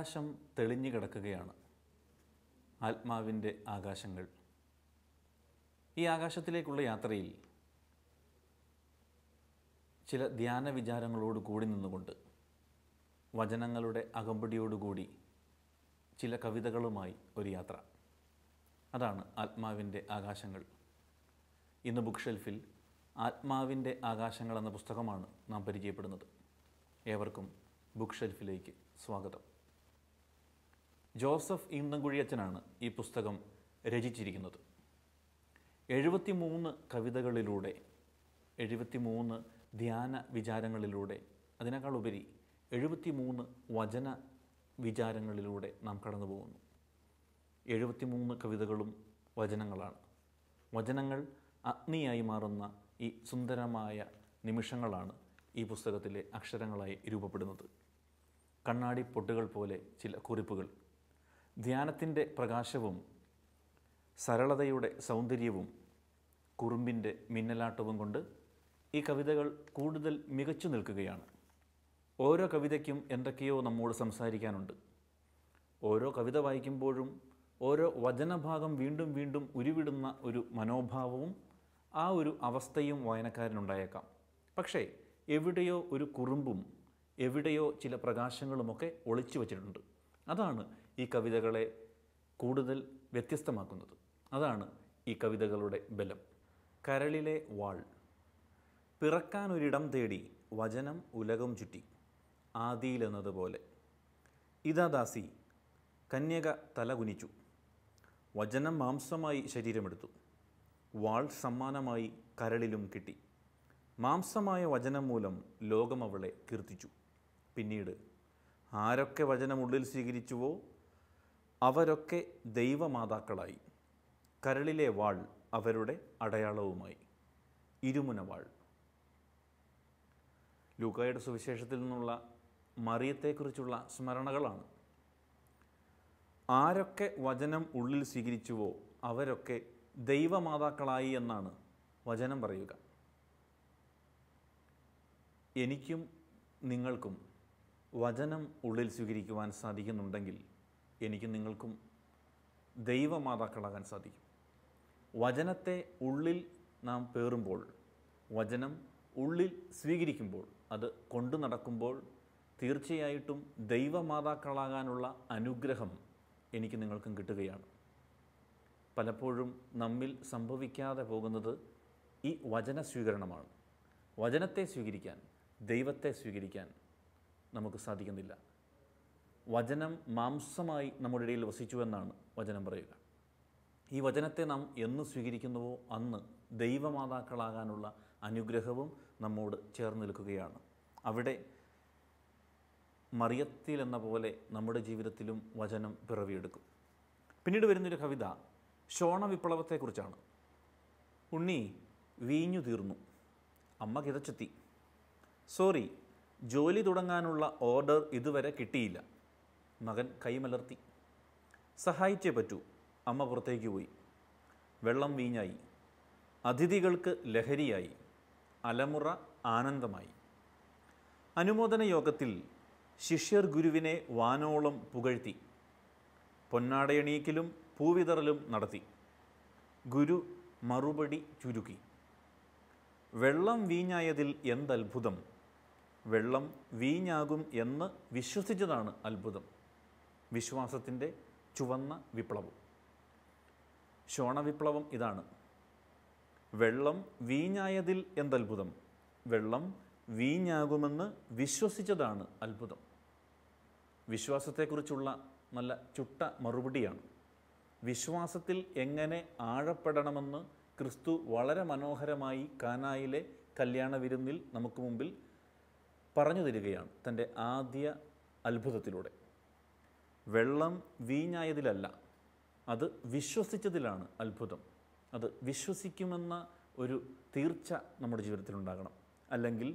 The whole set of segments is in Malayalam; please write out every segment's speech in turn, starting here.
ആകാശം തെളിഞ്ഞു കിടക്കുകയാണ്. ആത്മാവിൻ്റെ ആകാശങ്ങൾ. ഈ ആകാശത്തിലേക്കുള്ള യാത്രയിൽ ചില ധ്യാന വിചാരങ്ങളോട് കൂടി നിന്നുകൊണ്ട്, വചനങ്ങളുടെ അകമ്പടിയോടുകൂടി ചില കവിതകളുമായി ഒരു യാത്ര. അതാണ് ആത്മാവിൻ്റെ ആകാശങ്ങൾ. ഇന്ന് ബുക്ക് ഷെൽഫിൽ ആത്മാവിൻ്റെ ആകാശങ്ങൾ എന്ന പുസ്തകമാണ് നാം പരിചയപ്പെടുന്നത്. ഏവർക്കും ബുക്ക് ഷെൽഫിലേക്ക് സ്വാഗതം. ജോസഫ് ഈന്തൻകുഴിയച്ചനാണ് ഈ പുസ്തകം രചിച്ചിരിക്കുന്നത്. 73 കവിതകളിലൂടെ, 73 ധ്യാന വിചാരങ്ങളിലൂടെ, അതിനേക്കാൾ ഉപരി 73 വചന വിചാരങ്ങളിലൂടെ നാം കടന്നു പോകുന്നു. 73 കവിതകളും വചനങ്ങളാണ്. വചനങ്ങൾ അഗ്നിയായി മാറുന്ന ഈ സുന്ദരമായ നിമിഷങ്ങളാണ് ഈ പുസ്തകത്തിലെ അക്ഷരങ്ങളായി രൂപപ്പെടുന്നത്. കണ്ണാടി പൊട്ടുകൾ പോലെ ചില കുറിപ്പുകൾ. ധ്യാനത്തിൻ്റെ പ്രകാശവും സരളതയുടെ സൗന്ദര്യവും കുറുമ്പിൻ്റെ മിന്നലാട്ടവും കൊണ്ട് ഈ കവിതകൾ കൂടുതൽ മികച്ചു നിൽക്കുകയാണ്. ഓരോ കവിതയ്ക്കും എന്തൊക്കെയോ നമ്മോട് സംസാരിക്കാനുണ്ട്. ഓരോ കവിത വായിക്കുമ്പോഴും ഓരോ വചനഭാഗം വീണ്ടും വീണ്ടും ഉരുവിടുന്ന ഒരു മനോഭാവവും ആ ഒരു അവസ്ഥയും വായനക്കാരനുണ്ടായേക്കാം. പക്ഷേ എവിടെയോ ഒരു കുറുമ്പും എവിടെയോ ചില പ്രകാശങ്ങളുമൊക്കെ ഒളിച്ചു വച്ചിട്ടുണ്ട്. അതാണ് ഈ കവിതകളെ കൂടുതൽ വ്യത്യസ്തമാക്കുന്നത്. അതാണ് ഈ കവിതകളുടെ ബലം. കരളിലെ വാൾ. പിറക്കാനൊരിടം തേടി വചനം ഉലകം ചുറ്റി, ആദിയിലെന്നതുപോലെ. ഇതാ ദാസി, കന്യക തലകുനിച്ചു. വചനം മാംസമായി ശരീരമെടുത്തു. വാൾ സമ്മാനമായി കരളിലും കിട്ടി. മാംസമായ വചനം മൂലം ലോകം അവളെ കീർത്തിച്ചു. പിന്നീട് ആരൊക്കെ വചനം ഉള്ളിൽ സ്വീകരിച്ചുവോ അവരൊക്കെ ദൈവമാതാക്കളായി. കരളിലെ വാൾ അവരുടെ അടയാളവുമായി. ഇരുമുന വാൾ. ലൂക്കായുടെ സുവിശേഷത്തിൽ നിന്നുള്ള മറിയത്തെക്കുറിച്ചുള്ള സ്മരണകളാണ്. ആരൊക്കെ വചനം ഉള്ളിൽ സ്വീകരിച്ചുവോ അവരൊക്കെ ദൈവമാതാക്കളായി എന്നാണ് വചനം പറയുക. എനിക്കും നിങ്ങൾക്കും വചനം ഉള്ളിൽ സ്വീകരിക്കുവാൻ സാധിക്കുന്നുണ്ടെങ്കിൽ എനിക്കും നിങ്ങൾക്കും ദൈവമാതാക്കളാകാൻ സാധിക്കും. വചനത്തെ ഉള്ളിൽ നാം പേറുമ്പോൾ, വചനം ഉള്ളിൽ സ്വീകരിക്കുമ്പോൾ, അത് കൊണ്ടു നടക്കുമ്പോൾ തീർച്ചയായിട്ടും ദൈവമാതാക്കളാകാനുള്ള അനുഗ്രഹം എനിക്ക് നിങ്ങൾക്കും കിട്ടുകയാണ്. പലപ്പോഴും നമ്മിൽ സംഭവിക്കാതെ പോകുന്നത് ഈ വചന സ്വീകരണമാണ്. വചനത്തെ സ്വീകരിക്കാൻ, ദൈവത്തെ സ്വീകരിക്കാൻ നമുക്ക് സാധിക്കുന്നില്ല. വചനം മാംസമായി നമ്മുടെ ഇടയിൽ വസിച്ചുവെന്നാണ് വചനം പറയുക. ഈ വചനത്തെ നാം എന്ന് സ്വീകരിക്കുന്നുവോ അന്ന് ദൈവമാതാക്കളാകാനുള്ള അനുഗ്രഹവും നമ്മോട് ചേർന്ന് നിൽക്കുകയാണ്. അവിടെ മറിയത്തിൽ എന്ന പോലെ നമ്മുടെ ജീവിതത്തിലും വചനം പിറവിയെടുക്കും. പിന്നീട് വരുന്നൊരു കവിത ശോണ വിപ്ലവത്തെക്കുറിച്ചാണ്. ഉണ്ണി, വീഞ്ഞു തീർന്നു. അമ്മ കിതച്ചെത്തി. സോറി, ജോലി തുടങ്ങാനുള്ള ഓർഡർ ഇതുവരെ കിട്ടിയില്ല. മകൻ കൈമലർത്തി. സഹായിച്ചേ പറ്റൂ. അമ്മ പുറത്തേക്ക് പോയി. വെള്ളം വീഞ്ഞായി. അതിഥികൾക്ക് ലഹരിയായി. അലമുറ ആനന്ദമായി. അനുമോദന യോഗത്തിൽ ശിഷ്യർ ഗുരുവിനെ വാനോളം പുകഴ്ത്തി. പൊന്നാടയണീക്കലും പൂവിതറലും നടത്തി. ഗുരു മറുപടി ചുരുക്കി. വെള്ളം വീഞ്ഞായതിൽ എന്തത്ഭുതം. വെള്ളം വീഞ്ഞാകും എന്ന് വിശ്വസിച്ചതാണ് അത്ഭുതം. വിശ്വാസത്തിൻ്റെ ചുവന്ന വിപ്ലവം. ശോണ വിപ്ലവം ഇതാണ്. വെള്ളം വീഞ്ഞായതിൽ എന്തത്ഭുതം. വെള്ളം വീഞ്ഞാകുമെന്ന് വിശ്വസിച്ചതാണ് അത്ഭുതം. വിശ്വാസത്തെക്കുറിച്ചുള്ള നല്ല ചുട്ട മറുപടിയാണ്. വിശ്വാസത്തിൽ എങ്ങനെ ആഴപ്പെടണമെന്ന് ക്രിസ്തു വളരെ മനോഹരമായി കാനായിലെ കല്യാണ വിരുന്നിൽ നമുക്ക് മുമ്പിൽ പറഞ്ഞു തരികയാണ് തൻ്റെ ആദ്യ അത്ഭുതത്തിലൂടെ. വെള്ളം വീഞ്ഞായതിലല്ല, അത് വിശ്വസിച്ചതിലാണ് അത്ഭുതം. അത് വിശ്വസിക്കുമെന്ന ഒരു തീർച്ച നമ്മുടെ ജീവിതത്തിൽ ഉണ്ടാകണം. അല്ലെങ്കിൽ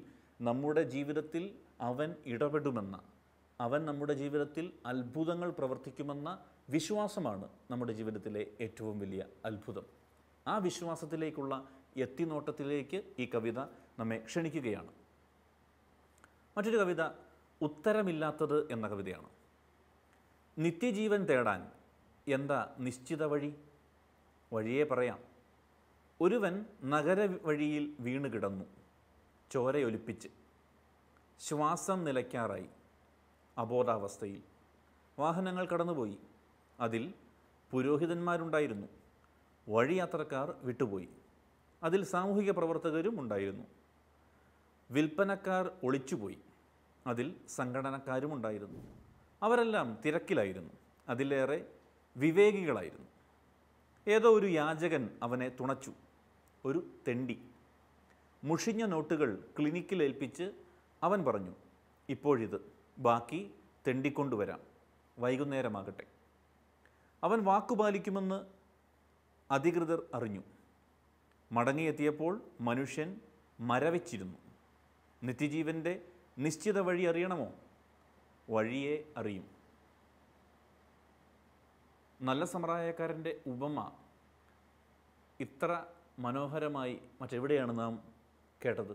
നമ്മുടെ ജീവിതത്തിൽ അവൻ ഇടപെടുമെന്ന, അവൻ നമ്മുടെ ജീവിതത്തിൽ അത്ഭുതങ്ങൾ പ്രവർത്തിക്കുമെന്ന വിശ്വാസമാണ് നമ്മുടെ ജീവിതത്തിലെ ഏറ്റവും വലിയ അത്ഭുതം. ആ വിശ്വാസത്തിലേക്കുള്ള എത്തിനോട്ടത്തിലേക്ക് ഈ കവിത നമ്മെ ക്ഷണിക്കുകയാണ്. മറ്റൊരു കവിത ഉത്തരമില്ലാത്തത് എന്ന കവിതയാണ്. നിത്യജീവൻ തേടാൻ എന്താ നിശ്ചിത വഴി? വഴിയെ പറയാം. ഒരുവൻ നഗര വഴിയിൽ വീണ് കിടന്നു, ചോരയൊലിപ്പിച്ച്. ശ്വാസം നിലയ്ക്കാറായി. അബോധാവസ്ഥയിൽ. വാഹനങ്ങൾ കടന്നുപോയി. അതിൽ പുരോഹിതന്മാരുണ്ടായിരുന്നു. വഴിയാത്രക്കാർ വിട്ടുപോയി. അതിൽ സാമൂഹിക പ്രവർത്തകരും ഉണ്ടായിരുന്നു. വിൽപ്പനക്കാർ ഒളിച്ചുപോയി. അതിൽ സംഘടനക്കാരും ഉണ്ടായിരുന്നു. അവരെല്ലാം തിരക്കിലായിരുന്നു. അതിലേറെ വിവേകികളായിരുന്നു. ഏതോ ഒരു യാചകൻ അവനെ തുണച്ചു. ഒരു തെണ്ടി. മുഷിഞ്ഞ നോട്ടുകൾ ക്ലിനിക്കിൽ ഏൽപ്പിച്ച് അവൻ പറഞ്ഞു, ഇപ്പോഴിത്, ബാക്കി തെണ്ടിക്കൊണ്ടുവരാം, വൈകുന്നേരമാകട്ടെ. അവൻ വാക്കുപാലിക്കുമെന്ന് അധികൃതർ അറിഞ്ഞു. മടങ്ങിയെത്തിയപ്പോൾ മനുഷ്യൻ മരവിച്ചിരുന്നു. നിത്യജീവൻ്റെ നിശ്ചിത വഴി അറിയണമോ? വഴിയെ അറിയും. നല്ല സമറായക്കാരൻ്റെ ഉപമ ഇത്ര മനോഹരമായി മറ്റെവിടെയാണ് നാം കേട്ടത്?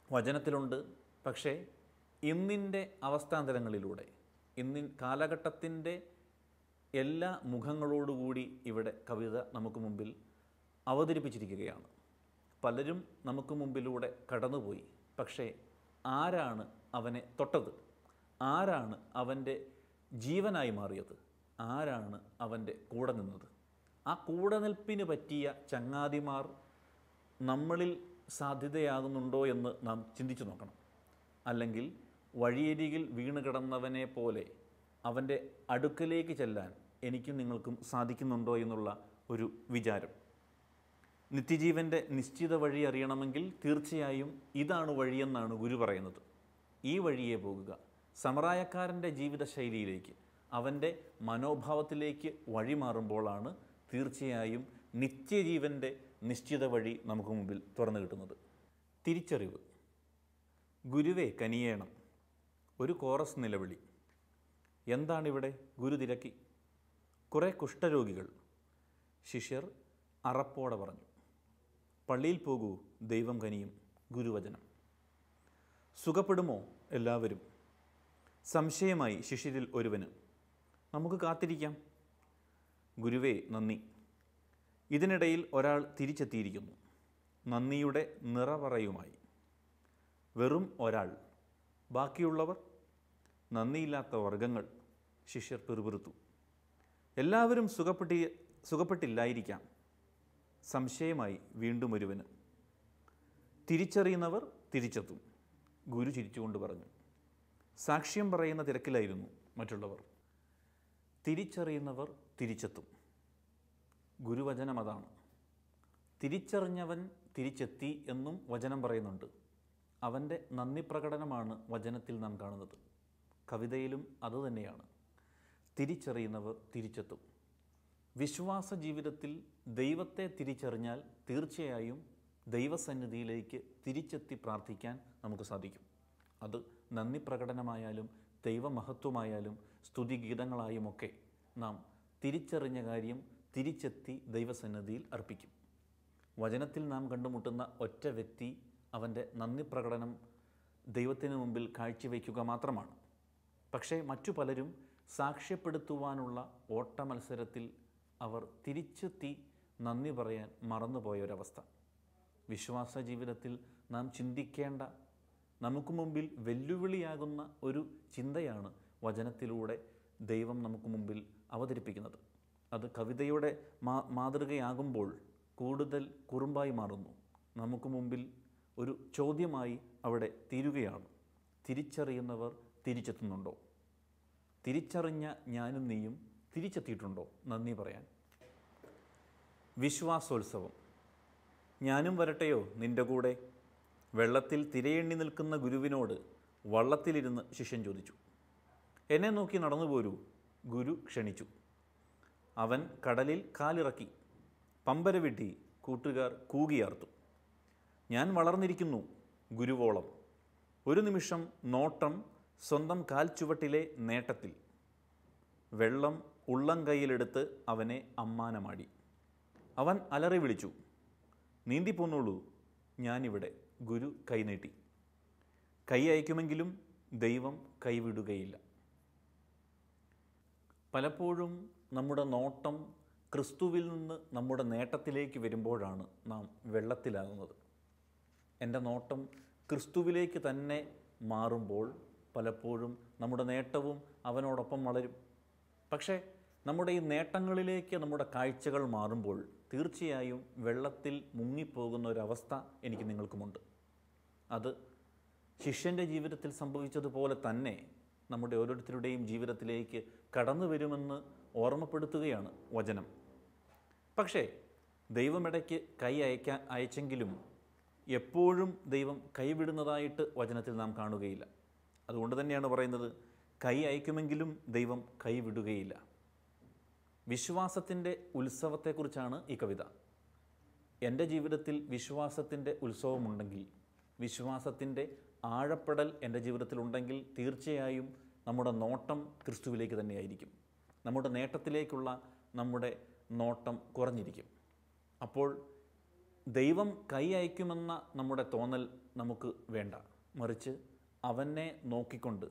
വചനത്തിലുണ്ട്. പക്ഷേ ഇന്നിൻ്റെ അവസ്ഥാന്തരങ്ങളിലൂടെ, കാലഘട്ടത്തിൻ്റെ എല്ലാ മുഖങ്ങളോടുകൂടി ഇവിടെ കവിത നമുക്ക് മുമ്പിൽ അവതരിപ്പിച്ചിരിക്കുകയാണ്. പലരും നമുക്ക് മുമ്പിലൂടെ കടന്നുപോയി. പക്ഷേ ആരാണ് അവനെ തൊട്ടത്? ആരാണ് അവൻ്റെ ജീവനായി മാറിയത്? ആരാണ് അവൻ്റെ കൂടെ നിന്നത്? ആ കൂടെ നിൽപ്പിന് പറ്റിയ ചങ്ങാതിമാർ നമ്മളിൽ സാധ്യതയാകുന്നുണ്ടോ എന്ന് നാം ചിന്തിച്ചു നോക്കണം. അല്ലെങ്കിൽ വഴിയരികിൽ വീണ് കിടന്നവനെ പോലെ അവൻ്റെ അടുക്കലേക്ക് ചെല്ലാൻ എനിക്കും നിങ്ങൾക്കും സാധിക്കുന്നുണ്ടോ എന്നുള്ള ഒരു വിചാരം. നിത്യജീവൻ്റെ നിശ്ചിത വഴി അറിയണമെങ്കിൽ തീർച്ചയായും ഇതാണ് വഴിയെന്നാണ് ഗുരു പറയുന്നത്. ഈ വഴിയെ പോകുക. സമറായക്കാരൻ്റെ ജീവിതശൈലിയിലേക്ക്, അവൻ്റെ മനോഭാവത്തിലേക്ക് വഴിമാറുമ്പോഴാണ് തീർച്ചയായും നിത്യജീവൻ്റെ നിശ്ചിത വഴി നമുക്ക് മുമ്പിൽ തുറന്നു കിട്ടുന്നത്. തിരിച്ചറിവ്. ഗുരുവേ കനിയേണം. ഒരു കോറസ് നിലവിളി. എന്താണിവിടെ? ഗുരു തിരക്കി. കുറേ കുഷ്ഠരോഗികൾ. ശിഷ്യർ അറപ്പോടെ പറഞ്ഞു, പള്ളിയിൽ പോകൂ, ദൈവം കനിയും. ഗുരുവചനം. സുഖപ്പെടുമോ എല്ലാവരും? സംശയമായി ശിഷ്യരിൽ ഒരുവന്. നമുക്ക് കാത്തിരിക്കാം. ഗുരുവേ നന്ദി. ഇതിനിടയിൽ ഒരാൾ തിരിച്ചെത്തിയിരിക്കുന്നു, നന്ദിയുടെ നിറപറയുമായി. വെറും ഒരാൾ. ബാക്കിയുള്ളവർ നന്ദിയില്ലാത്ത വർഗങ്ങൾ. ശിഷ്യർ പിറുപിറുത്തു. എല്ലാവരും സുഖപ്പെട്ടില്ലായിരിക്കാം. സംശയമായി വീണ്ടും ഒരുവന്. തിരിച്ചറിയുന്നവർ തിരിച്ചെത്തും. ഗുരു ചിരിച്ചുകൊണ്ട് പറഞ്ഞു. സാക്ഷ്യം പറയുന്ന തിരക്കിലായിരുന്നു മറ്റുള്ളവർ. തിരിച്ചറിയുന്നവർ തിരിച്ചെത്തും. ഗുരുവചനം അതാണ്. തിരിച്ചറിഞ്ഞവൻ തിരിച്ചെത്തി എന്നും വചനം പറയുന്നുണ്ട്. അവൻ്റെ നന്ദി പ്രകടനമാണ് വചനത്തിൽ നാം കാണുന്നത്. കവിതയിലും അതുതന്നെയാണ്. തിരിച്ചറിയുന്നവർ തിരിച്ചെത്തും. വിശ്വാസ ജീവിതത്തിൽ ദൈവത്തെ തിരിച്ചറിഞ്ഞാൽ തീർച്ചയായും ദൈവസന്നിധിയിലേക്ക് തിരിച്ചെത്തി പ്രാർത്ഥിക്കാൻ നമുക്ക് സാധിക്കും. അത് നന്ദി പ്രകടനമായാലും ദൈവമഹത്വമായാലും സ്തുതിഗീതങ്ങളായുമൊക്കെ നാം തിരിച്ചറിഞ്ഞ കാര്യം തിരിച്ചെത്തി ദൈവസന്നിധിയിൽ അർപ്പിക്കും. വചനത്തിൽ നാം കണ്ടുമുട്ടുന്ന ഒറ്റ വ്യക്തി അവൻ്റെ നന്ദി പ്രകടനം ദൈവത്തിന് മുമ്പിൽ കാഴ്ചവെക്കുക മാത്രമാണ്. പക്ഷേ മറ്റു പലരും സാക്ഷ്യപ്പെടുത്തുവാനുള്ള ഓട്ടമത്സരത്തിൽ അവർ തിരിച്ചെത്തി നന്ദി പറയാൻ മറന്നുപോയൊരവസ്ഥ. വിശ്വാസ ജീവിതത്തിൽ നാം ചിന്തിക്കേണ്ട, നമുക്ക് മുമ്പിൽ വെല്ലുവിളിയാകുന്ന ഒരു ചിന്തയാണ് വചനത്തിലൂടെ ദൈവം നമുക്ക് മുമ്പിൽ അവതരിപ്പിക്കുന്നത്. അത് കവിതയുടെ മാതൃകയാകുമ്പോൾ കൂടുതൽ കുറുമ്പായി മാറുന്നു. നമുക്ക് മുമ്പിൽ ഒരു ചോദ്യമായി അവിടെ തീരുകയാണ്. തിരിച്ചറിയുന്നവർ തിരിച്ചെത്തുന്നുണ്ടോ? തിരിച്ചറിഞ്ഞ ഞാനും നീയും തിരിച്ചെത്തിയിട്ടുണ്ടോ നന്ദി പറയാൻ? വിശ്വാസോത്സവം. ഞാനും വരട്ടെയോ നിൻ്റെ കൂടെ? വെള്ളത്തിൽ തിരയെണ്ണി നിൽക്കുന്ന ഗുരുവിനോട് വള്ളത്തിലിരുന്ന് ശിഷ്യൻ ചോദിച്ചു. എന്നെ നോക്കി നടന്നു പോരൂ, ഗുരു ക്ഷണിച്ചു. അവൻ കടലിൽ കാലിറക്കി. പമ്പര വിട്ടി കൂട്ടുകാർ കൂകിയാർത്തു. ഞാൻ വളർന്നിരിക്കുന്നു ഗുരുവോളം. ഒരു നിമിഷം നോട്ടം സ്വന്തം കാൽച്ചുവട്ടിലെ നേട്ടത്തിൽ. വെള്ളം ഉള്ളം കൈയിലെടുത്ത് അവനെ അമ്മാനമാടി. അവൻ അലറി വിളിച്ചു, നീന്തിപ്പോന്നുള്ളൂ, ഞാനിവിടെ. ഗുരു കൈനീട്ടി. കൈ അയക്കുമെങ്കിലും ദൈവം കൈവിടുകയില്ല. പലപ്പോഴും നമ്മുടെ നോട്ടം ക്രിസ്തുവിൽ നിന്ന് നമ്മുടെ നേട്ടത്തിലേക്ക് വരുമ്പോഴാണ് നാം വെള്ളത്തിലാകുന്നത്. എൻ്റെ നോട്ടം ക്രിസ്തുവിലേക്ക് തന്നെ മാറുമ്പോൾ പലപ്പോഴും നമ്മുടെ നേട്ടവും അവനോടൊപ്പം വളരും. പക്ഷേ നമ്മുടെ ഈ നേട്ടങ്ങളിലേക്ക് നമ്മുടെ കാഴ്ചകൾ മാറുമ്പോൾ തീർച്ചയായും വെള്ളത്തിൽ മുങ്ങിപ്പോകുന്ന ഒരവസ്ഥ എനിക്ക് നിങ്ങൾക്കുമുണ്ട്. അത് ശിഷ്യൻ്റെ ജീവിതത്തിൽ സംഭവിച്ചതുപോലെ തന്നെ നമ്മുടെ ഓരോരുത്തരുടെയും ജീവിതത്തിലേക്ക് കടന്നു വരുമെന്ന് ഓർമ്മപ്പെടുത്തുകയാണ് വചനം. പക്ഷേ ദൈവമിടയ്ക്ക് കൈ അയച്ചെങ്കിലും എപ്പോഴും ദൈവം കൈവിടുന്നതായിട്ട് വചനത്തിൽ നാം കാണുകയില്ല. അതുകൊണ്ട് തന്നെയാണ് പറയുന്നത്, കൈ അയക്കുമെങ്കിലും ദൈവം കൈവിടുകയില്ല. വിശ്വാസത്തിൻ്റെ ഉത്സവത്തെക്കുറിച്ചാണ് ഈ കവിത. എൻ്റെ ജീവിതത്തിൽ വിശ്വാസത്തിൻ്റെ ഉത്സവമുണ്ടെങ്കിൽ, വിശ്വാസത്തിൻ്റെ ആഴപ്പെടൽ എൻ്റെ ജീവിതത്തിലുണ്ടെങ്കിൽ തീർച്ചയായും നമ്മുടെ നോട്ടം ക്രിസ്തുവിലേക്ക് തന്നെയായിരിക്കും. നമ്മുടെ നേട്ടത്തിലേക്കുള്ള നമ്മുടെ നോട്ടം കുറഞ്ഞിരിക്കും. അപ്പോൾ ദൈവം കൈ അയക്കുമെന്ന നമ്മുടെ തോന്നൽ നമുക്ക് വേണ്ട. മറിച്ച് അവനെ നോക്കിക്കൊണ്ട്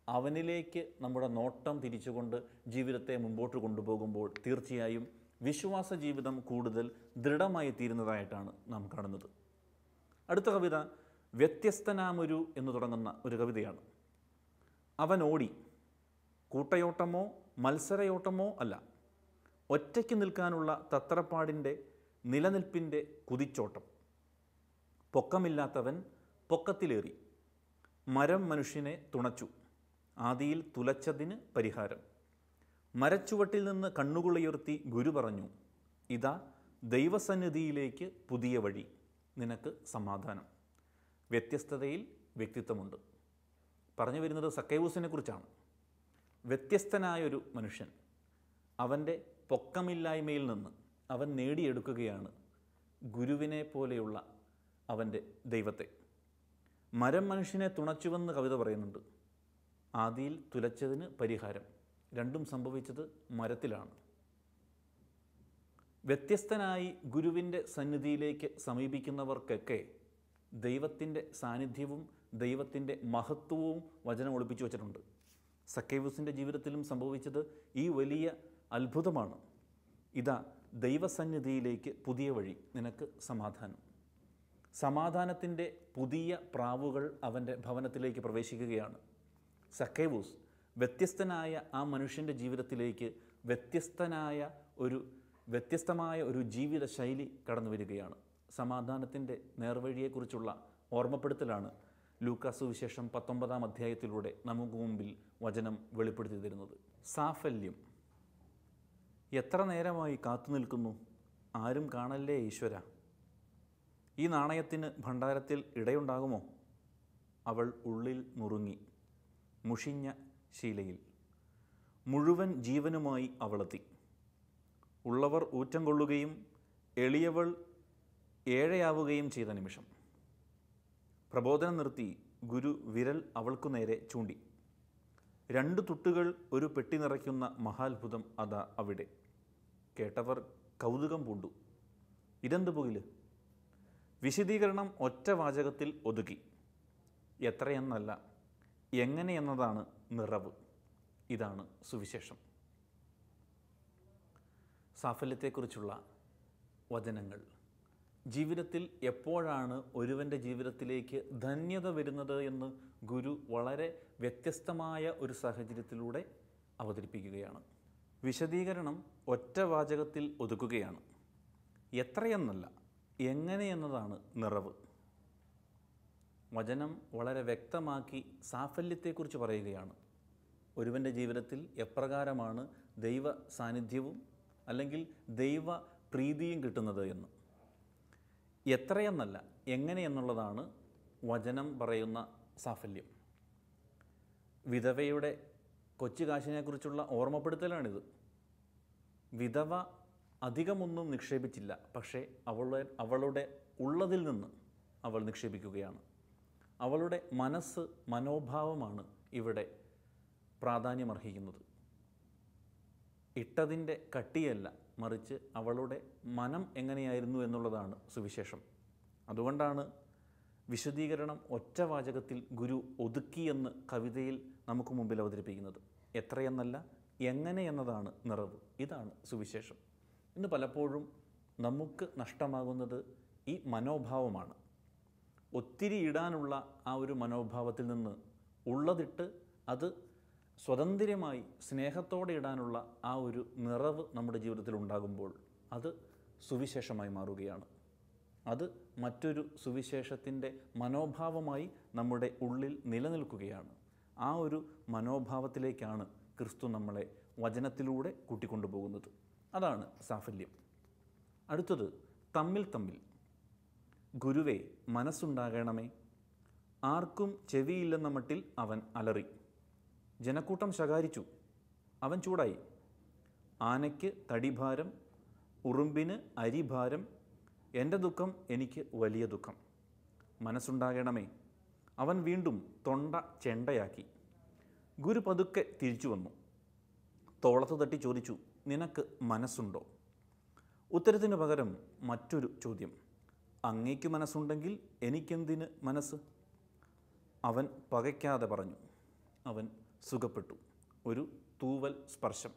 അവനിലേക്ക് നമ്മുടെ നോട്ടം തിരിച്ചുകൊണ്ട് ജീവിതത്തെ മുമ്പോട്ട് കൊണ്ടുപോകുമ്പോൾ തീർച്ചയായും വിശ്വാസ ജീവിതം കൂടുതൽ ദൃഢമായി തീരുന്നതായിട്ടാണ് നാം കാണുന്നത്. അടുത്ത കവിത വ്യത്യസ്തനാമൊരു എന്ന് തുടങ്ങുന്ന ഒരു കവിതയാണ്. അവൻ ഓടി, കൂട്ടയോട്ടമോ മത്സരയോട്ടമോ അല്ല, ഒറ്റയ്ക്ക് നിൽക്കാനുള്ള തത്രപ്പാടിൻ്റെ നിലനിൽപ്പിൻ്റെ കുതിച്ചോട്ടം. പൊക്കമില്ലാത്തവൻ പൊക്കത്തിലേറി, മരം മനുഷ്യനെ തുണച്ചു, ആദിയിൽ തുലച്ചതിന് പരിഹാരം. മരച്ചുവട്ടിൽ നിന്ന് കണ്ണുകളുയർത്തി ഗുരു പറഞ്ഞു, ഇതാ ദൈവസന്നിധിയിലേക്ക് പുതിയ വഴി, നിനക്ക് സമാധാനം. വ്യത്യസ്തതയിൽ വ്യക്തിത്വമുണ്ട്. പറഞ്ഞു വരുന്നത് സക്കേവൂസിനെ കുറിച്ചാണ്. വ്യത്യസ്തനായൊരു മനുഷ്യൻ, അവൻ്റെ പൊക്കമില്ലായ്മയിൽ നിന്ന് അവൻ നേടിയെടുക്കുകയാണ് ഗുരുവിനെ പോലെയുള്ള അവൻ്റെ ദൈവത്തെ. മരം മനുഷ്യനെ തുണച്ചുവെന്ന് കവിത പറയുന്നുണ്ട്. ആദിയിൽ തുലച്ചതിന് പരിഹാരം. രണ്ടും സംഭവിച്ചത് മരത്തിലാണ്. വ്യത്യസ്തനായി ഗുരുവിൻ്റെ സന്നിധിയിലേക്ക് സമീപിക്കുന്നവർക്കൊക്കെ ദൈവത്തിൻ്റെ സാന്നിധ്യവും ദൈവത്തിൻ്റെ മഹത്വവും വചനം ഒളിപ്പിച്ചു വച്ചിട്ടുണ്ട്. സക്കേവൂസിൻ്റെ ജീവിതത്തിലും സംഭവിച്ചത് ഈ വലിയ അത്ഭുതമാണ്. ഇതാ ദൈവസന്നിധിയിലേക്ക് പുതിയ വഴി, നിനക്ക് സമാധാനം. സമാധാനത്തിൻ്റെ പുതിയ പ്രാവുകൾ അവൻ്റെ ഭവനത്തിലേക്ക് പ്രവേശിക്കുകയാണ്. സക്കേവൂസ് വ്യത്യസ്തനായ ആ മനുഷ്യൻ്റെ ജീവിതത്തിലേക്ക് വ്യത്യസ്തമായ ഒരു ജീവിത ശൈലി കടന്നു വരികയാണ്. സമാധാനത്തിൻ്റെ നേർവഴിയെക്കുറിച്ചുള്ള ഓർമ്മപ്പെടുത്തലാണ് ലൂക്കാസ് സുവിശേഷം 19-ാം അധ്യായത്തിലൂടെ നമുക്ക് മുമ്പിൽ വചനം വെളിപ്പെടുത്തി തരുന്നത്. സാഫല്യം. എത്ര നേരമായി കാത്തു നിൽക്കുന്നു, ആരും കാണല്ലേ ഈശ്വര. ഈ നാണയത്തിന് ഭണ്ഡാരത്തിൽ ഇടയുണ്ടാകുമോ? അവൾ ഉള്ളിൽ നുറുങ്ങി, മുഷിഞ്ഞ ശീലയിൽ മുഴുവൻ ജീവനുമായി അവളെത്തി. ഉള്ളവർ ഊറ്റം കൊള്ളുകയും എളിയവൾ ഏഴയാവുകയും ചെയ്ത നിമിഷം. പ്രബോധനം നിർത്തി ഗുരു വിരൽ അവൾക്കു നേരെ ചൂണ്ടി. 2 തുട്ടുകൾ ഒരു പെട്ടി നിറയ്ക്കുന്ന മഹാത്ഭുതം അതാ അവിടെ. കേട്ടവർ കൗതുകം പൂണ്ടു. ഇതെന്ത് പുകില്? വിശദീകരണം ഒറ്റ വാചകത്തിൽ ഒതുക്കി. എത്രയെന്നല്ല, എങ്ങനെയെന്നതാണ് നിറവ്. ഇതാണ് സുവിശേഷം. സാഫല്യത്തെക്കുറിച്ചുള്ള വചനങ്ങൾ. ജീവിതത്തിൽ എപ്പോഴാണ് ഒരുവൻ്റെ ജീവിതത്തിലേക്ക് ധന്യത വരുന്നത് എന്ന് ഗുരു വളരെ വ്യത്യസ്തമായ ഒരു സാഹചര്യത്തിലൂടെ അവതരിപ്പിക്കുകയാണ്. വിശദീകരണം ഒറ്റ വാചകത്തിൽ ഒതുക്കുകയാണ്. എത്രയെന്നല്ല, എങ്ങനെയെന്നതാണ് നിറവ്. വചനം വളരെ വ്യക്തമാക്കി സാഫല്യത്തെക്കുറിച്ച് പറയുകയാണ്. ഒരുവൻ്റെ ജീവിതത്തിൽ എപ്രകാരമാണ് ദൈവ സാന്നിധ്യവും അല്ലെങ്കിൽ ദൈവ പ്രീതിയും കിട്ടുന്നത് എന്ന്. എത്രയെന്നല്ല, എങ്ങനെയെന്നുള്ളതാണ് വചനം പറയുന്ന സാഫല്യം. വിധവയുടെ കൊച്ചു കാശിനെക്കുറിച്ചുള്ള ഓർമ്മപ്പെടുത്തലാണിത്. വിധവ അധികമൊന്നും നിക്ഷേപിച്ചില്ല, പക്ഷേ അവളുടെ ഉള്ളതിൽ നിന്ന് അവൾ നിക്ഷേപിക്കുകയാണ്. അവളുടെ മനോഭാവമാണ് ഇവിടെ പ്രാധാന്യമർഹിക്കുന്നത്. ഇട്ടതിൻ്റെ കട്ടിയല്ല, മറിച്ച് അവളുടെ മനം എങ്ങനെയായിരുന്നു എന്നുള്ളതാണ് സുവിശേഷം. അതുകൊണ്ടാണ് വിശദീകരണം ഒറ്റ വാചകത്തിൽ ഗുരു ഒതുക്കിയെന്ന് കവിതയിൽ നമുക്ക് മുമ്പിൽ അവതരിപ്പിക്കുന്നത്. എത്രയെന്നല്ല, എങ്ങനെ എന്നതാണ് നിറവ്. ഇതാണ് സുവിശേഷം. ഇന്ന് പലപ്പോഴും നമുക്ക് നഷ്ടമാകുന്നത് ഈ മനോഭാവമാണ്. ഒത്തിരി ഇടാനുള്ള ആ ഒരു മനോഭാവത്തിൽ നിന്ന് ഉള്ളതിട്ട് അത് സ്വതന്ത്രമായി സ്നേഹത്തോടെ ഇടാനുള്ള ആ ഒരു നിറവ് നമ്മുടെ ജീവിതത്തിൽ ഉണ്ടാകുമ്പോൾ അത് സുവിശേഷമായി മാറുകയാണ്. അത് മറ്റൊരു സുവിശേഷത്തിൻ്റെ മനോഭാവമായി നമ്മുടെ ഉള്ളിൽ നിലനിൽക്കുകയാണ്. ആ ഒരു മനോഭാവത്തിലേക്കാണ് ക്രിസ്തു നമ്മളെ വചനത്തിലൂടെ കൂട്ടിക്കൊണ്ടുപോകുന്നത്. അതാണ് സാഫല്യം. അടുത്തത് തമ്മിൽ തമ്മിൽ. ഗുരുവേ, മനസ്സുണ്ടാകണമേ. ആർക്കും ചെവിയില്ലെന്ന മട്ടിൽ അവൻ അലറി. ജനക്കൂട്ടം ശകാരിച്ചു. അവൻ ചൂടായി. ആനയ്ക്ക് തടിഭാരം, ഉറുമ്പിന് അരിഭാരം, എൻ്റെ ദുഃഖം എനിക്ക് വലിയ ദുഃഖം. മനസ്സുണ്ടാകണമേ. അവൻ വീണ്ടും തൊണ്ട ചെണ്ടയാക്കി. ഗുരു പതുക്കെ തിരിച്ചു വന്നു. തോളത്ത് തട്ടി ചോദിച്ചു, നിനക്ക് മനസ്സുണ്ടോ? ഉത്തരത്തിന് പകരം മറ്റൊരു ചോദ്യം, അങ്ങേക്ക് മനസ്സുണ്ടെങ്കിൽ എനിക്കെന്തിന് മനസ്സ്? അവൻ പകയ്ക്കാതെ പറഞ്ഞു. അവൻ സുഖപ്പെട്ടു. ഒരു തൂവൽ സ്പർശം.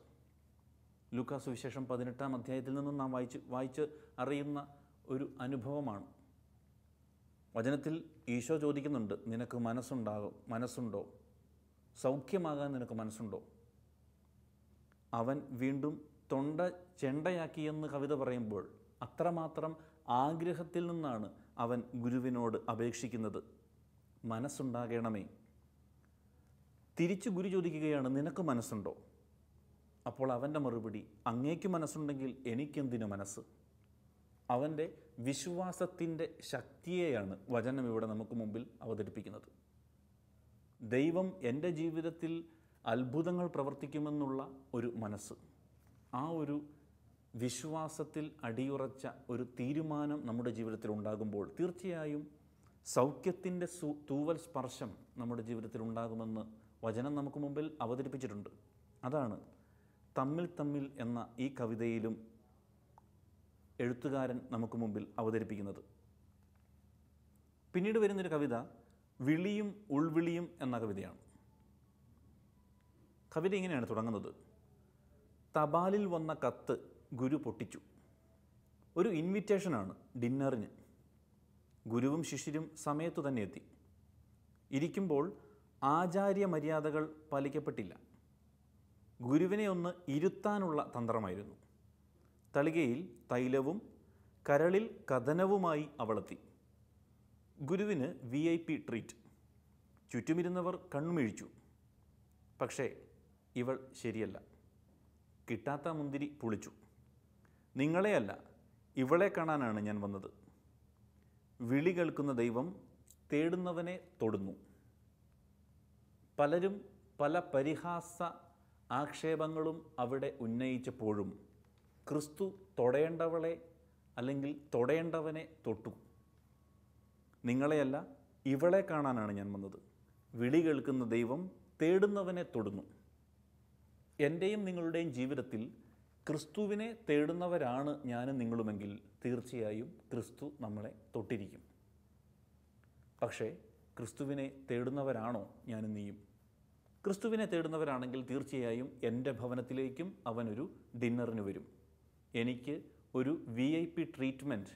ലൂക്കാ സുവിശേഷം 18-ാം അധ്യായത്തിൽ നിന്നും നാം വായിച്ച് അറിയുന്ന ഒരു അനുഭവമാണ്. വചനത്തിൽ ഈശോ ചോദിക്കുന്നുണ്ട്, നിനക്ക് മനസ്സുണ്ടോ? സൗഖ്യമാകാൻ നിനക്ക് മനസ്സുണ്ടോ? അവൻ വീണ്ടും തൊണ്ട ചെണ്ടയാക്കിയെന്ന് കവിത പറയുമ്പോൾ അത്രമാത്രം ആഗ്രഹത്തിൽ നിന്നാണ് അവൻ ഗുരുവിനോട് അപേക്ഷിക്കുന്നത്. മനസ്സുണ്ടാകണമേ. തിരിച്ചു ഗുരു ചോദിക്കുകയാണ്, നിനക്ക് മനസ്സുണ്ടോ? അപ്പോൾ അവൻ്റെ മറുപടി, അങ്ങേക്ക് മനസ്സുണ്ടെങ്കിൽ എനിക്കെന്തിനു മനസ്സ്? അവൻ്റെ വിശ്വാസത്തിൻ്റെ ശക്തിയെയാണ് വചനം ഇവിടെ നമുക്ക് മുമ്പിൽ അവതരിപ്പിക്കുന്നത്. ദൈവം എൻ്റെ ജീവിതത്തിൽ അത്ഭുതങ്ങൾ പ്രവർത്തിക്കുമെന്നുള്ള ഒരു മനസ്സ്, ആ ഒരു വിശ്വാസത്തിൽ അടിയുറച്ച ഒരു തീരുമാനം നമ്മുടെ ജീവിതത്തിൽ ഉണ്ടാകുമ്പോൾ തീർച്ചയായും സൗഖ്യത്തിൻ്റെ തൂവൽ സ്പർശം നമ്മുടെ ജീവിതത്തിൽ ഉണ്ടാകുമെന്ന് വചനം നമുക്ക് മുമ്പിൽ അവതരിപ്പിച്ചിട്ടുണ്ട്. അതാണ് തമ്മിൽ തമ്മിൽ എന്ന ഈ കവിതയിലും എഴുത്തുകാരൻ നമുക്ക് മുമ്പിൽ അവതരിപ്പിക്കുന്നത്. പിന്നീട് വരുന്നൊരു കവിത വിളിയും ഉൾവിളിയും എന്ന കവിതയാണ്. കവിത ഇങ്ങനെയാണ് തുടങ്ങുന്നത്. തപാലിൽ വന്ന കത്ത് ഗുരു പൊട്ടിച്ചു. ഒരു ഇൻവിറ്റേഷനാണ് ഡിന്നറിന്. ഗുരുവും ശിഷ്യരും സമയത്തു തന്നെ എത്തി. ഇരിക്കുമ്പോൾ ആചാര്യ മര്യാദകൾ പാലിക്കപ്പെട്ടില്ല. ഗുരുവിനെ ഒന്ന് ഇരുത്താനുള്ള തന്ത്രമായിരുന്നു. തളികയിൽ തൈലവും കരളിൽ കഥനവുമായി അവളെത്തി. ഗുരുവിന് VIP ട്രീറ്റ്. ചുറ്റുമിരുന്നവർ കണ്ണുമിഴിച്ചു. പക്ഷേ ഇവൾ ശരിയല്ല. കിട്ടാത്ത മുന്തിരി പുളിച്ചു. നിങ്ങളെയല്ല, ഇവളെ കാണാനാണ് ഞാൻ വന്നത്. വിളി കേൾക്കുന്ന ദൈവം തേടുന്നവനെ തൊടുന്നു. പലരും പല പരിഹാസ ആക്ഷേപങ്ങളും അവിടെ ഉന്നയിച്ചപ്പോഴും ക്രിസ്തു തൊടേണ്ടവളെ അല്ലെങ്കിൽ തൊടേണ്ടവനെ തൊട്ടു. നിങ്ങളെയല്ല, ഇവളെ കാണാനാണ് ഞാൻ വന്നത്. വിളി കേൾക്കുന്ന ദൈവം തേടുന്നവനെ തൊടുന്നു. എൻ്റെയും നിങ്ങളുടെയും ജീവിതത്തിൽ ക്രിസ്തുവിനെ തേടുന്നവരാണ് ഞാനും നിങ്ങളുമെങ്കിൽ തീർച്ചയായും ക്രിസ്തു നമ്മളെ തൊട്ടിരിക്കും. പക്ഷേ ക്രിസ്തുവിനെ തേടുന്നവരാണോ ഞാനും നീയും? ക്രിസ്തുവിനെ തേടുന്നവരാണെങ്കിൽ തീർച്ചയായും എൻ്റെ ഭവനത്തിലേക്കും അവനൊരു ഡിന്നറിന് വരും. എനിക്ക് ഒരു VIP ട്രീറ്റ്മെൻറ്റ്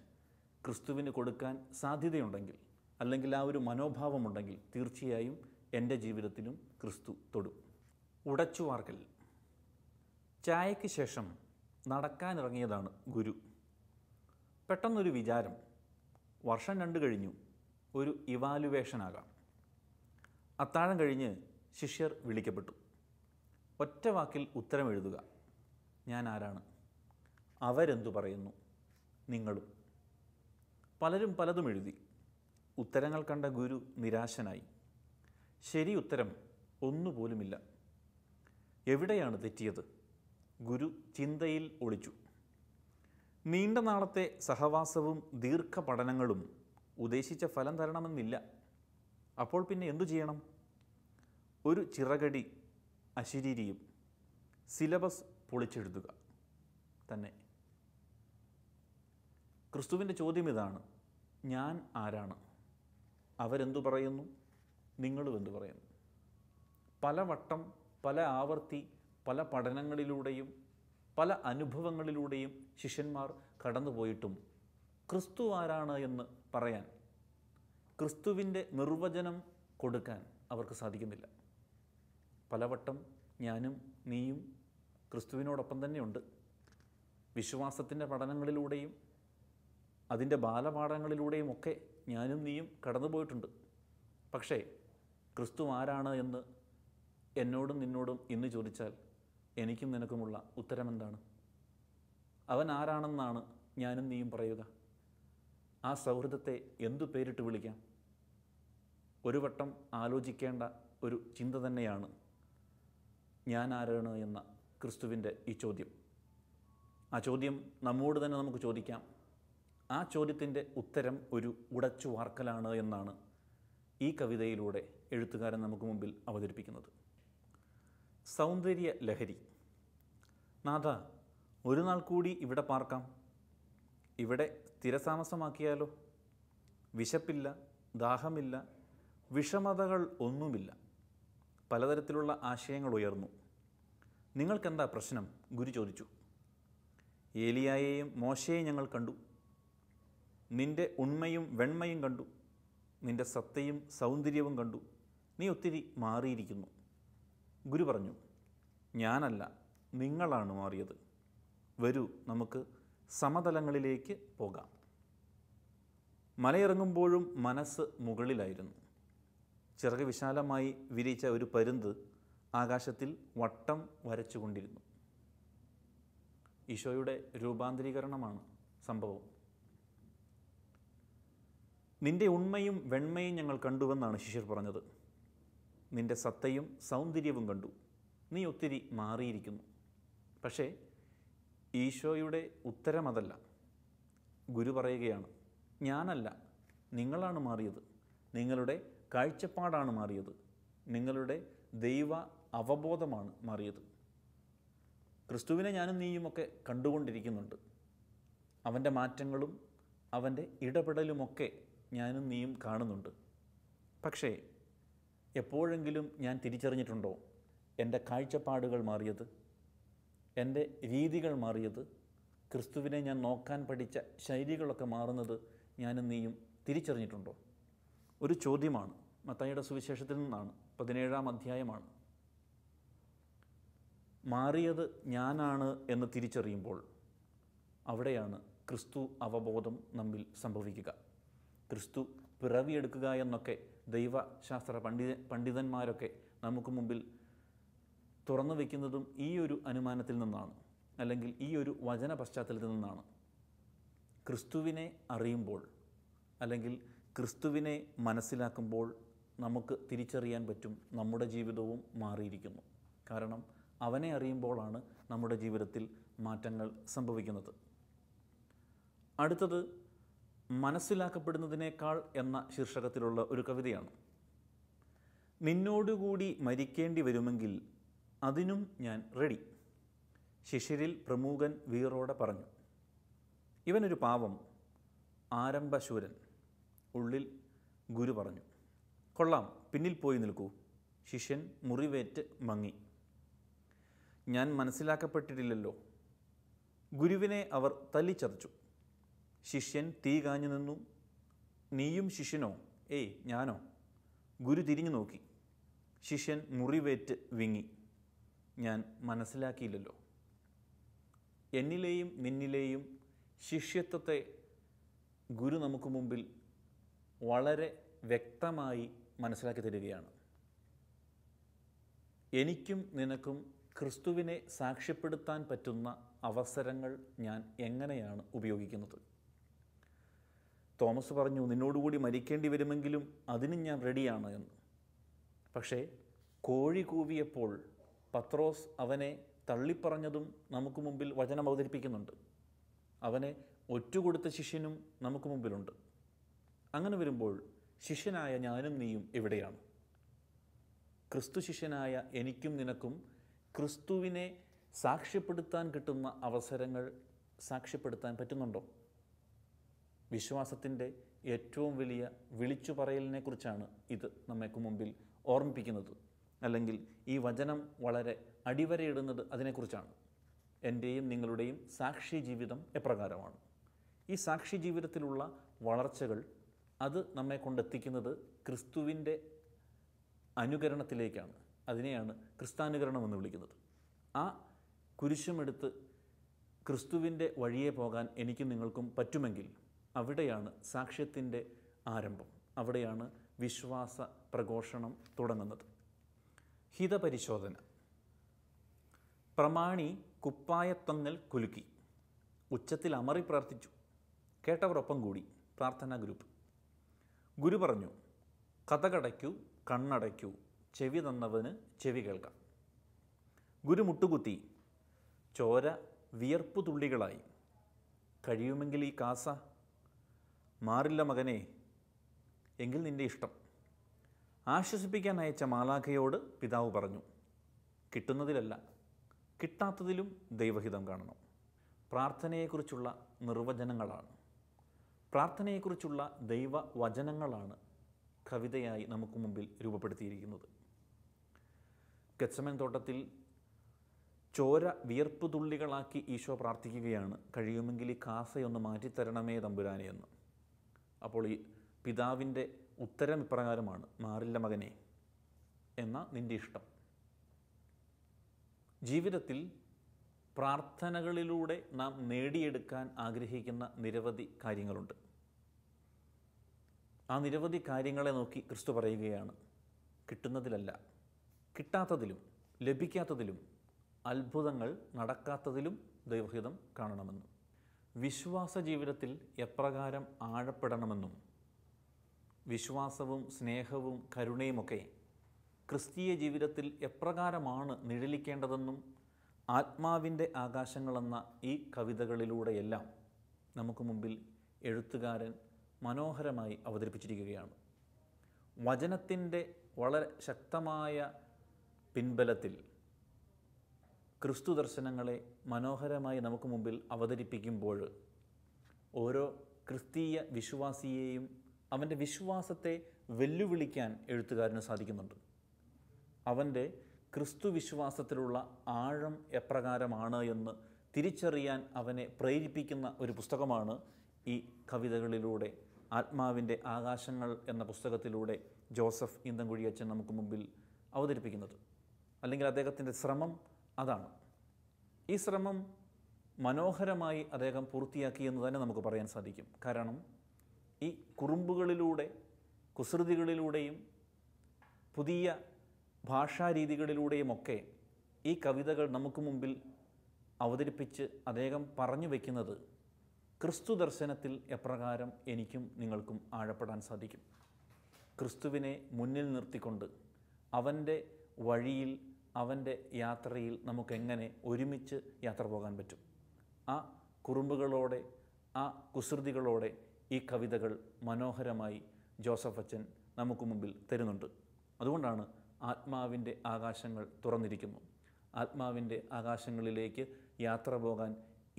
ക്രിസ്തുവിന് കൊടുക്കാൻ സാധ്യതയുണ്ടെങ്കിൽ, അല്ലെങ്കിൽ ആ ഒരു മനോഭാവമുണ്ടെങ്കിൽ തീർച്ചയായും എൻ്റെ ജീവിതത്തിലും ക്രിസ്തു തൊടും. ഉടച്ചുവാർക്കൽ. ചായയ്ക്ക് ശേഷം നടക്കാനിറങ്ങിയതാണ് ഗുരു. പെട്ടെന്നൊരു വിചാരം, വർഷം 2 കഴിഞ്ഞു, ഒരു ഇവാലുവേഷനാകാം. അത്താഴം കഴിഞ്ഞ് ശിഷ്യർ വിളിക്കപ്പെട്ടു. ഒറ്റ വാക്കിൽ ഉത്തരം എഴുതുക. ഞാൻ ആരാണ്? അവരെന്തു പറയുന്നു? നിങ്ങളും. പലരും പലതും എഴുതി. ഉത്തരങ്ങൾ കണ്ട ഗുരു നിരാശനായി. ശരി ഉത്തരം ഒന്നുപോലുമില്ല. എവിടെയാണ് തെറ്റിയത്? ഗുരു ചിന്തയിൽ ഒളിച്ചു. നീണ്ട നാളത്തെ സഹവാസവും ദീർഘപഠനങ്ങളും ഉദ്ദേശിച്ച ഫലം തരണമെന്നില്ല. അപ്പോൾ പിന്നെ എന്തു ചെയ്യണം? ഒരു ചിറകടി അശരീരിയും സിലബസ് പൊളിച്ചെഴുതുക തന്നെ. ക്രിസ്തുവിൻ്റെ ചോദ്യം ഇതാണ്, ഞാൻ ആരാണ്? അവരെന്തു പറയുന്നു? നിങ്ങളും എന്തു പറയുന്നു? പലവട്ടം പല ആവർത്തി പല പഠനങ്ങളിലൂടെയും പല അനുഭവങ്ങളിലൂടെയും ശിഷ്യന്മാർ കടന്നുപോയിട്ടും ക്രിസ്തു ആരാണ് എന്ന് പറയാൻ, ക്രിസ്തുവിൻ്റെ നിർവചനം കൊടുക്കാൻ അവർക്ക് സാധിക്കുന്നില്ല. പലവട്ടം ഞാനും നീയും ക്രിസ്തുവിനോടൊപ്പം തന്നെയുണ്ട്. വിശ്വാസത്തിൻ്റെ പഠനങ്ങളിലൂടെയും അതിൻ്റെ ബാലപാഠങ്ങളിലൂടെയും ഒക്കെ ഞാനും നീയും കടന്നുപോയിട്ടുണ്ട്. പക്ഷേ ക്രിസ്തു ആരാണ് എന്ന് എന്നോടും നിന്നോടും ഇന്ന് ചോദിച്ചാൽ എനിക്കും നിനക്കുമുള്ള ഉത്തരമെന്താണ്? അവൻ ആരാണെന്നാണ് ഞാനും നീയും പറയുക? ആ സൗഹൃദത്തെ എന്തു പേരിട്ട് വിളിക്കാം? ഒരു വട്ടം ആലോചിക്കേണ്ട ഒരു ചിന്ത തന്നെയാണ് ഞാൻ ആരാണ് എന്ന ക്രിസ്തുവിൻ്റെ ഈ ചോദ്യം. ആ ചോദ്യം നമ്മോട് തന്നെ നമുക്ക് ചോദിക്കാം. ആ ചോദ്യത്തിൻ്റെ ഉത്തരം ഒരു ഉടച്ചു വാർക്കലാണ് എന്നാണ് ഈ കവിതയിലൂടെ എഴുത്തുകാരൻ നമുക്ക് മുമ്പിൽ അവതരിപ്പിക്കുന്നത്. സൗന്ദര്യ ലഹരി. നാഥ, ഒരു നാൾ കൂടി ഇവിടെ പാർക്കാം, ഇവിടെ സ്ഥിരതാമസമാക്കിയാലോ? വിശപ്പില്ല, ദാഹമില്ല, വിഷമതകൾ ഒന്നുമില്ല. പലതരത്തിലുള്ള ആശയങ്ങൾ ഉയർന്നു. നിങ്ങൾക്കെന്താ പ്രശ്നം? ഗുരു ചോദിച്ചു. ഏലിയായെയും മോശയെയും ഞങ്ങൾ കണ്ടു. നിൻ്റെ ഉണ്മയും വെണ്മയും കണ്ടു. നിൻ്റെ സത്തയും സൗന്ദര്യവും കണ്ടു. നീ ഒത്തിരി മാറിയിരിക്കുന്നു. ഗുരു പറഞ്ഞു, ഞാനല്ല, നിങ്ങളാണ് മാറിയത്. വരൂ, നമുക്ക് സമതലങ്ങളിലേക്ക് പോകാം. മലയിറങ്ങുമ്പോഴും മനസ്സ് മുകളിലായിരുന്നു. ചിറക് വിശാലമായി വിരിച്ച ഒരു പരുന്ത് ആകാശത്തിൽ വട്ടം വരച്ചുകൊണ്ടിരുന്നു. ഈശോയുടെ രൂപാന്തരീകരണമാണ് സംഭവം. നിൻ്റെ ഉണ്മയും വെണ്മയും ഞങ്ങൾ കണ്ടുവെന്നാണ് ശിഷ്യർ പറഞ്ഞത്. നിൻ്റെ സത്തയും സൗന്ദര്യവും കണ്ടു. നീ ഒത്തിരി മാറിയിരിക്കുന്നു. പക്ഷേ ഈശോയുടെ ഉത്തരം അതല്ല. ഗുരു പറയുകയാണ്, ഞാനല്ല, നിങ്ങളാണ് മാറിയത്. നിങ്ങളുടെ കാഴ്ചപ്പാടാണ് മാറിയത്. നിങ്ങളുടെ ദൈവ അവബോധമാണ് മാറിയത്. ക്രിസ്തുവിനെ ഞാനും നീയുമൊക്കെ കണ്ടുകൊണ്ടിരിക്കുന്നുണ്ട്. അവൻ്റെ മാറ്റങ്ങളും അവൻ്റെ ഇടപെടലുമൊക്കെ ഞാനും നീയും കാണുന്നുണ്ട്. പക്ഷേ എപ്പോഴെങ്കിലും ഞാൻ തിരിച്ചറിഞ്ഞിട്ടുണ്ടോ എൻ്റെ കാഴ്ചപ്പാടുകൾ മാറിയത്, എൻ്റെ രീതികൾ മാറിയത്, ക്രിസ്തുവിനെ ഞാൻ നോക്കാൻ പഠിച്ച ശൈലികളൊക്കെ മാറുന്നത് ഞാനും നീയും തിരിച്ചറിഞ്ഞിട്ടുണ്ടോ? ഒരു ചോദ്യമാണ്. മത്തായിയുടെ സുവിശേഷത്തിൽ നിന്നാണ്, 17-ാം അധ്യായമാണ്. മാറിയത് ഞാനാണ് എന്ന് തിരിച്ചറിയുമ്പോൾ അവിടെയാണ് ക്രിസ്തു അവബോധം നമ്മിൽ സംഭവിക്കുക. ക്രിസ്തു പിറവിയെടുക്കുക എന്നൊക്കെ ദൈവശാസ്ത്ര പണ്ഡിതന്മാരൊക്കെ നമുക്ക് മുമ്പിൽ തുറന്നു വയ്ക്കുന്നതും ഈ ഒരു അനുമാനത്തിൽ നിന്നാണ്, അല്ലെങ്കിൽ ഈ ഒരു വചന പശ്ചാത്തലത്തിൽ നിന്നാണ്. ക്രിസ്തുവിനെ അറിയുമ്പോൾ അല്ലെങ്കിൽ ക്രിസ്തുവിനെ മനസ്സിലാക്കുമ്പോൾ നമുക്ക് തിരിച്ചറിയാൻ പറ്റും നമ്മുടെ ജീവിതവും മാറിയിരിക്കുന്നു. കാരണം അവനെ അറിയുമ്പോഴാണ് നമ്മുടെ ജീവിതത്തിൽ മാറ്റങ്ങൾ സംഭവിക്കുന്നത്. അടുത്തത് മനസ്സിലാക്കപ്പെടുന്നതിനേക്കാൾ എന്ന ശീർഷകത്തിലുള്ള ഒരു കവിതയാണ്. നിന്നോടുകൂടി മരിക്കേണ്ടി വരുമെങ്കിൽ അതിനും ഞാൻ റെഡി, ശിഷ്യരിൽ പ്രമുഖൻ വീറോടെ പറഞ്ഞു. ഇവനൊരു പാവം, ആരംഭശൂരൻ. ഉള്ളിൽ ഗുരു പറഞ്ഞു, കൊള്ളാം, പിന്നിൽ പോയി നിൽക്കൂ. ശിഷ്യൻ മുറിവേറ്റ് മങ്ങി. ഞാൻ മനസ്സിലാക്കപ്പെട്ടിട്ടില്ലല്ലോ. ഗുരുവിനെ അവർ തല്ലിച്ചതച്ചു. ശിഷ്യൻ തീ കാഞ്ഞു നിന്നു. നീയും ശിഷ്യനോ? ഏയ്, ഞാനോ? ഗുരു തിരിഞ്ഞു നോക്കി. ശിഷ്യൻ മുറിവേറ്റ് വിങ്ങി. ഞാൻ മനസ്സിലാക്കിയില്ലല്ലോ. എന്നിലെയും നിന്നിലെയും ശിഷ്യത്വത്തെ ഗുരു നമുക്ക് മുമ്പിൽ വളരെ വ്യക്തമായി മനസ്സിലാക്കി തരികയാണ്. എനിക്കും നിനക്കും ക്രിസ്തുവിനെ സാക്ഷ്യപ്പെടുത്താൻ പറ്റുന്ന അവസരങ്ങൾ ഞാൻ എങ്ങനെയാണ് ഉപയോഗിക്കുന്നത്? തോമസ് പറഞ്ഞു, നിന്നോടുകൂടി മരിക്കേണ്ടി വരുമെങ്കിലും അതിനും ഞാൻ റെഡിയാണ് എന്ന്. പക്ഷേ കോഴി കൂവിയപ്പോൾ പത്രോസ് അവനെ തള്ളിപ്പറഞ്ഞതും നമുക്ക് മുമ്പിൽ വചനം അവതരിപ്പിക്കുന്നുണ്ട്. അവനെ ഒറ്റുകൊടുത്ത ശിഷ്യനും നമുക്ക് മുമ്പിലുണ്ട്. അങ്ങനെ വരുമ്പോൾ ശിഷ്യനായ ഞാനും നീയും എവിടെയാണ്? ക്രിസ്തു ശിഷ്യനായ എനിക്കും നിനക്കും ക്രിസ്തുവിനെ സാക്ഷ്യപ്പെടുത്താൻ കിട്ടുന്ന അവസരങ്ങൾ സാക്ഷ്യപ്പെടുത്താൻ പറ്റുന്നുണ്ടോ? വിശ്വാസത്തിൻ്റെ ഏറ്റവും വലിയ വിളിച്ചു പറയലിനെക്കുറിച്ചാണ് ഇത് നമ്മൾക്ക് മുമ്പിൽ ഓർമ്മിപ്പിക്കുന്നത്. അല്ലെങ്കിൽ ഈ വചനം വളരെ അടിവരയിടുന്നത് അതിനെക്കുറിച്ചാണ്. എൻ്റെയും നിങ്ങളുടെയും സാക്ഷി ജീവിതം എപ്രകാരമാണ്? ഈ സാക്ഷി ജീവിതത്തിലുള്ള വളർച്ചകൾ അത് നമ്മെ കൊണ്ടെത്തിക്കുന്നത് ക്രിസ്തുവിൻ്റെ അനുകരണത്തിലേക്കാണ്. അതിനെയാണ് ക്രിസ്താനുകരണം എന്ന് വിളിക്കുന്നത്. ആ കുരിശുമെടുത്ത് ക്രിസ്തുവിൻ്റെ വഴിയെ പോകാൻ എനിക്കും നിങ്ങൾക്കും പറ്റുമെങ്കിൽ അവിടെയാണ് സാക്ഷ്യത്തിൻ്റെ ആരംഭം. അവിടെയാണ് വിശ്വാസ പ്രഘോഷണം തുടങ്ങുന്നത്. ഹിതപരിശോധന. പ്രമാണി കുപ്പായത്വങ്ങൽ കുലുക്കി ഉച്ചത്തിൽ അമറി പ്രാർത്ഥിച്ചു. കേട്ടവർ ഒപ്പം കൂടി. പ്രാർത്ഥനാ ഗ്രൂപ്പ്. ഗുരു പറഞ്ഞു, കഥകടയ്ക്കൂ, കണ്ണടയ്ക്കൂ, ചെവി തന്നവന് ചെവി കേൾക്കാം. ഗുരു മുട്ടുകുത്തി. ചോര വിയർപ്പു തുള്ളികളായി. കഴിയുമെങ്കിൽ ഈ കാസ മാറില്ല മകനെ, എങ്കിൽ നിൻ്റെ ഇഷ്ടം. ആശ്വസിപ്പിക്കാൻ അയച്ച മാലാഖയോട് പിതാവ് പറഞ്ഞു, കിട്ടുന്നതിലല്ല കിട്ടാത്തതിലും ദൈവഹിതം കാണണം. പ്രാർത്ഥനയെക്കുറിച്ചുള്ള നിർവചനങ്ങളാണ്, പ്രാർത്ഥനയെക്കുറിച്ചുള്ള ദൈവവചനങ്ങളാണ് കവിതയായി നമുക്ക് മുമ്പിൽ രൂപപ്പെടുത്തിയിരിക്കുന്നത്. ഗെത്സമൻ തോട്ടത്തിൽ ചോര വിയർപ്പ് തുള്ളികളാക്കി ഈശോ പ്രാർത്ഥിക്കുകയാണ്, കഴിയുമെങ്കിൽ ഈ കാസയൊന്ന് മാറ്റിത്തരണമേ തമ്പുരാനെ എന്ന്. അപ്പോൾ ഈ പിതാവിൻ്റെ ഉത്തരം ഇപ്രകാരമാണ്, മാറില്ല മകനെ, എന്ന നിൻ്റെ ഇഷ്ടം. ജീവിതത്തിൽ പ്രാർത്ഥനകളിലൂടെ നാം നേടിയെടുക്കാൻ ആഗ്രഹിക്കുന്ന നിരവധി കാര്യങ്ങളുണ്ട്. ആ നിരവധി കാര്യങ്ങളെ നോക്കി ക്രിസ്തു പറയുകയാണ്, കിട്ടുന്നതിലല്ല കിട്ടാത്തതിലും ലഭിക്കാത്തതിലും അത്ഭുതങ്ങൾ നടക്കാത്തതിലും ദൈവഹിതം കാണണമെന്നും വിശ്വാസ ജീവിതത്തിൽ എപ്രകാരം ആഴപ്പെടണമെന്നും വിശ്വാസവും സ്നേഹവും കരുണയുമൊക്കെ ക്രിസ്തീയ ജീവിതത്തിൽ എപ്രകാരമാണ് നിഴലിക്കേണ്ടതെന്നും ആത്മാവിൻ്റെ ആകാശങ്ങളെന്ന ഈ കവിതകളിലൂടെയെല്ലാം നമുക്ക് മുമ്പിൽ എഴുത്തുകാരൻ മനോഹരമായി അവതരിപ്പിച്ചിരിക്കുകയാണ്. വചനത്തിൻ്റെ വളരെ ശക്തമായ പിൻബലത്തിൽ ക്രിസ്തു ദർശനങ്ങളെ മനോഹരമായി നമുക്ക് മുമ്പിൽ അവതരിപ്പിക്കുമ്പോൾ ഓരോ ക്രിസ്തീയ വിശ്വാസിയെയും അവൻ്റെ വിശ്വാസത്തെ വെല്ലുവിളിക്കാൻ എഴുത്തുകാരന് സാധിക്കുന്നുണ്ട്. അവൻ്റെ ക്രിസ്തു വിശ്വാസത്തിലുള്ള ആഴം എപ്രകാരമാണ് എന്ന് തിരിച്ചറിയാൻ അവനെ പ്രേരിപ്പിക്കുന്ന ഒരു പുസ്തകമാണ് ഈ കവിതകളിലൂടെ, ആത്മാവിൻ്റെ ആകാശങ്ങൾ എന്ന പുസ്തകത്തിലൂടെ ജോസഫ് ഈന്തൻകുഴിയച്ചൻ നമുക്ക് മുമ്പിൽ അവതരിപ്പിക്കുന്നത്. അല്ലെങ്കിൽ അദ്ദേഹത്തിൻ്റെ ശ്രമം അതാണ്. ഈ ശ്രമം മനോഹരമായി അദ്ദേഹം പൂർത്തിയാക്കി എന്ന് തന്നെ നമുക്ക് പറയാൻ സാധിക്കും. കാരണം ഈ കുറുമ്പുകളിലൂടെ, കുസൃതികളിലൂടെയും പുതിയ ഭാഷാരീതികളിലൂടെയുമൊക്കെ ഈ കവിതകൾ നമുക്ക് മുമ്പിൽ അവതരിപ്പിച്ച് അദ്ദേഹം പറഞ്ഞു വയ്ക്കുന്നത് ക്രിസ്തു ദർശനത്തിൽ എപ്രകാരം എനിക്കും നിങ്ങൾക്കും ആഴപ്പെടാൻ സാധിക്കും. ക്രിസ്തുവിനെ മുന്നിൽ നിർത്തിക്കൊണ്ട് അവൻ്റെ വഴിയിൽ, അവൻ്റെ യാത്രയിൽ നമുക്കെങ്ങനെ ഒരുമിച്ച് യാത്ര പോകാൻ പറ്റും. ആ കുറുമ്പുകളോടെ, ആ കുസൃതികളോടെ ഈ കവിതകൾ മനോഹരമായി ജോസഫ് അച്ഛൻ നമുക്ക് മുമ്പിൽ തരുന്നുണ്ട്. അതുകൊണ്ടാണ് ആത്മാവിൻ്റെ ആകാശങ്ങൾ തുറന്നിരിക്കുന്നു. ആത്മാവിൻ്റെ ആകാശങ്ങളിലേക്ക് യാത്ര പോകാൻ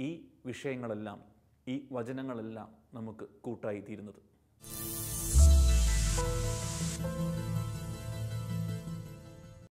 ഈ വിഷയങ്ങളെല്ലാം, ഈ വചനങ്ങളെല്ലാം നമുക്ക് കൂട്ടായി തീരുന്നത്.